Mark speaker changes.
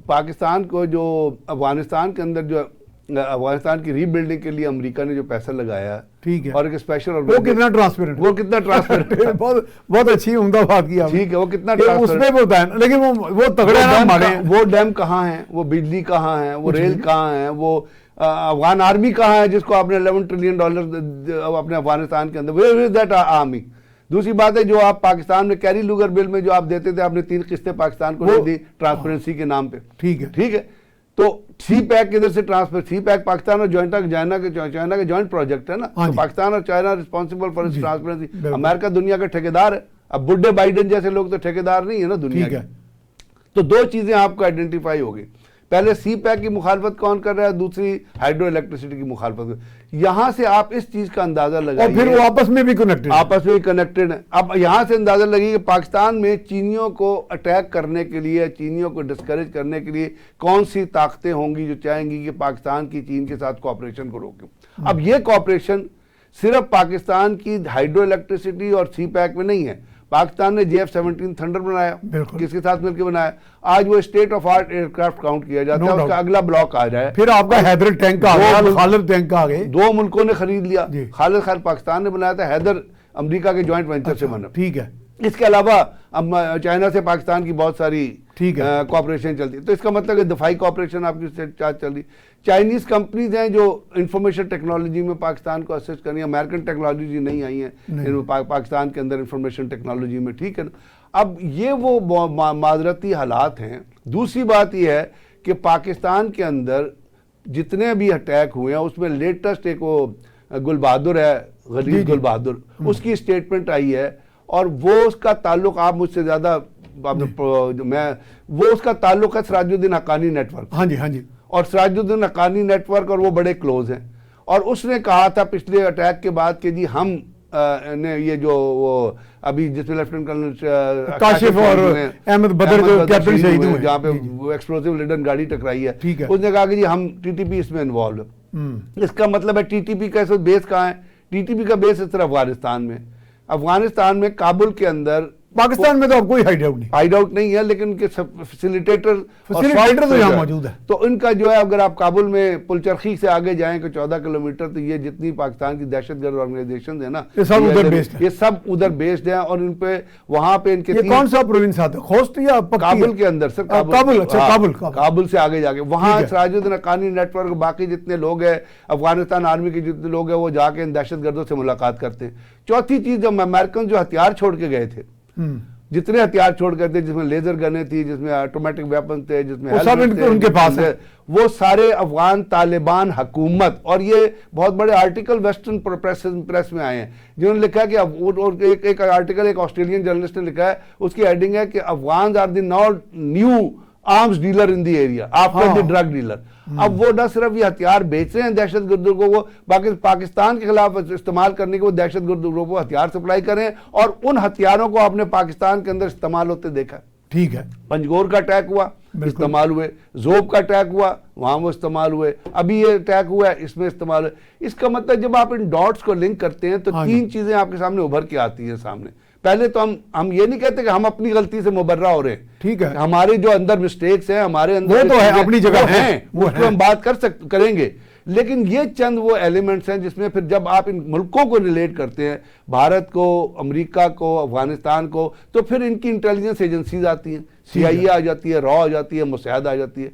Speaker 1: پاکستان کو جو افغانستان کے اندر جو افغانستان کی ری بلڈنگ کے لیے امریکہ نے جو پیسہ لگایا
Speaker 2: ٹھیک ہے
Speaker 1: اور ایک اسپیشل
Speaker 2: وہ کتنا ٹرانسپیرنٹ بہت اچھی عمدہ بات کی
Speaker 1: ٹھیک ہے وہ کتنا
Speaker 2: اس میں ہوتا ہے لیکن وہ تگڑے
Speaker 1: وہ ڈیم کہاں ہیں, وہ بجلی کہاں ہے, وہ ریل کہاں ہے, وہ افغان آرمی کہاں ہے جس کو آپ نے $11 ٹریلین اپنے افغانستان کے اندر, ویئر از دیٹ آرمی. دوسری بات ہے جو آپ پاکستان میں کیری لوگر بل میں جو آپ دیتے تھے, آپ نے 3 قسطیں پاکستان کو دے دی ٹرانسپیرنسی کے نام پہ. ٹھیک ہے تو سی پیک کدھر سے ٹرانسفر, سی پیک پاکستان اور چائنا کا جوائنٹ پروجیکٹ ہے نا, تو پاکستان اور چائنا ریسپانسبل فار ٹرانسپیرنسی. امریکہ دنیا کا ٹھیکیدار ہے, اب بڈھے بائیڈن جیسے لوگ تو ٹھیکیدار نہیں ہے نا دنیا کے. تو 2 چیزیں آپ کو آئیڈینٹیفائی ہوگی, پہلے سی پیک کی مخالفت کون کر رہا ہے, دوسری ہائیڈرو الیکٹریسٹی کی مخالفت. یہاں سے آپ اس چیز کا اندازہ لگائیے,
Speaker 2: اور پھر وہ آپس میں بھی
Speaker 1: کنیکٹڈ ہیں. اب یہاں سے اندازہ لگیے کہ پاکستان میں چینیوں کو اٹیک کرنے کے لیے, چینیوں کو ڈسکریج کرنے کے لیے کون سی طاقتیں ہوں گی جو چاہیں گی کہ پاکستان کی چین کے ساتھ کوآپریشن کو روکیں. اب یہ کوآپریشن صرف پاکستان کی ہائیڈرو الیکٹریسٹی اور سی پیک میں نہیں ہے. پاکستان نے JF-17 تھنڈر بنایا, کس کے ساتھ مل کے بنایا, آج وہ state of art aircraft count کیا جاتا ہے, اس کا اگلا بلاک آ جائے.
Speaker 2: پھر آپ کا حیدر ٹینک آ گیا, خالد ٹینک آ گئے,
Speaker 1: 2 ملکوں نے خرید لیا. خالد خیر پاکستان نے بنایا تھا, حیدر امریکہ کے جوائنٹ وینچر سے بنا.
Speaker 2: ٹھیک ہے.
Speaker 1: اس کے علاوہ اب چائنا سے پاکستان کی بہت ساری کوآپریشن چلتی ہے. تو اس کا مطلب ہے دفاعی کوآپریشن آپ کی چل رہی. چائنیز کمپنیز ہیں جو انفارمیشن ٹیکنالوجی میں پاکستان کو اسسٹ کر رہی ہیں, امریکن ٹیکنالوجی نہیں آئی ہیں پاکستان کے اندر انفارمیشن ٹیکنالوجی میں. ٹھیک ہے نا. اب یہ وہ معذرتی حالات ہیں. دوسری بات یہ ہے کہ پاکستان کے اندر جتنے بھی اٹیک ہوئے ہیں اس میں لیٹسٹ ایک وہ گل بہادر ہے, غلیظ گل بہادر, اس کی اسٹیٹمنٹ آئی ہے, اور وہ اس کا تعلق آپ مجھ سے زیادہ وہ اس کا تعلق ہے سراج الدین حقانی نیٹ ورک.
Speaker 2: ہاں جی
Speaker 1: اور سراج الدین حقانی نیٹ ورک اور وہ بڑے کلوز ہیں, اور اس نے کہا تھا پچھلے اٹیک کے بعد کہ جی ہم نے یہ جو وہ ابھی جس میں لیفٹیننٹ کرنل
Speaker 2: کاشف اور احمد بدر جو کیپٹن شہید ہوئے,
Speaker 1: جہاں پہ وہ ایکسپلوسیو لیڈن گاڑی ٹکرائی ہے, اس نے کہا کہ جی ہم TTP اس میں انوالو ہے. اس کا مطلب ہے TTP کا بیس کہاں ہے, TTP کا بیس اس طرح افغانستان میں کابل کے اندر.
Speaker 2: پاکستان میں تو اب کوئی
Speaker 1: ہائیڈ آؤٹ نہیں ہے, لیکن ان کے فیسیلیٹیٹر
Speaker 2: تو یہاں موجود ہے.
Speaker 1: تو ان کا جو ہے اگر آپ کابل میں پلچرخی سے آگے جائیں کہ 14 کلومیٹر, تو یہ جتنی پاکستان کی دہشت گرد آرگنائزیشن ہیں نا, یہ سب ادھر بیسڈ ہیں. اور ان پہ وہاں پہ ان کے
Speaker 2: کون سا پروونس آتا ہے, خوست یا
Speaker 1: کابل کے اندر, سر کابل سے آگے جا کے وہاں سراج الدین حقانی نیٹ ورک, باقی جتنے لوگ ہیں افغانستان آرمی کے جتنے لوگ ہیں, وہ جا کے ان دہشت گردوں سے ملاقات کرتے ہیں. چوتھی چیز, جب امریکن جو ہتھیار چھوڑ کے گئے تھے, جتنے ہتھیار چھوڑ کر تھے, جس میں لیزر گنیں تھی, جس میں آٹومیٹک ویپن تھے, جس میں
Speaker 2: ان کے پاس ہے,
Speaker 1: وہ سارے افغان طالبان حکومت. اور یہ بہت بڑے آرٹیکل ویسٹرن پریس میں آئے ہیں جنہوں نے لکھا کہ ایک آرٹیکل ایک آسٹریلین جرنلسٹ نے لکھا ہے, اس کی ہیڈنگ ہے کہ Afghans are the new arms dealer in the area after the drug dealer. اب وہ نہ صرف یہ ہتھیار بیچ رہے ہیں دہشت گردوں کو, وہ پاکستان کے خلاف استعمال کرنے کے وہ دہشت گردوں کو ہتھیار سپلائی کریں, اور ان ہتھیاروں کو آپ نے پاکستان کے اندر استعمال ہوتے دیکھا.
Speaker 2: ٹھیک ہے.
Speaker 1: پنجگور کا اٹیک ہوا, استعمال ہوئے. زوب کا اٹیک ہوا, وہاں وہ استعمال ہوئے. ابھی یہ اٹیک ہوا ہے, اس میں استعمال ہوئے. اس کا مطلب جب آپ ان ڈاٹس کو لنک کرتے ہیں تو 3 چیزیں آپ کے سامنے ابھر کے آتی ہیں سامنے. پہلے تو ہم یہ نہیں کہتے کہ ہم اپنی غلطی سے مبرہ ہو رہے ہیں.
Speaker 2: ٹھیک ہے.
Speaker 1: ہمارے جو اندر مسٹیکس ہیں, ہمارے اندر
Speaker 2: وہ تو ہے, اپنی جگہ ہیں,
Speaker 1: وہ ہم بات کریں گے. لیکن یہ چند وہ ایلیمنٹس ہیں جس میں پھر جب آپ ان ملکوں کو ریلیٹ کرتے ہیں, بھارت کو, امریکہ کو, افغانستان کو, تو پھر ان کی انٹیلیجنس ایجنسیز آتی ہیں, CIA آ جاتی ہے, را آ جاتی ہے, موساد آ جاتی ہے.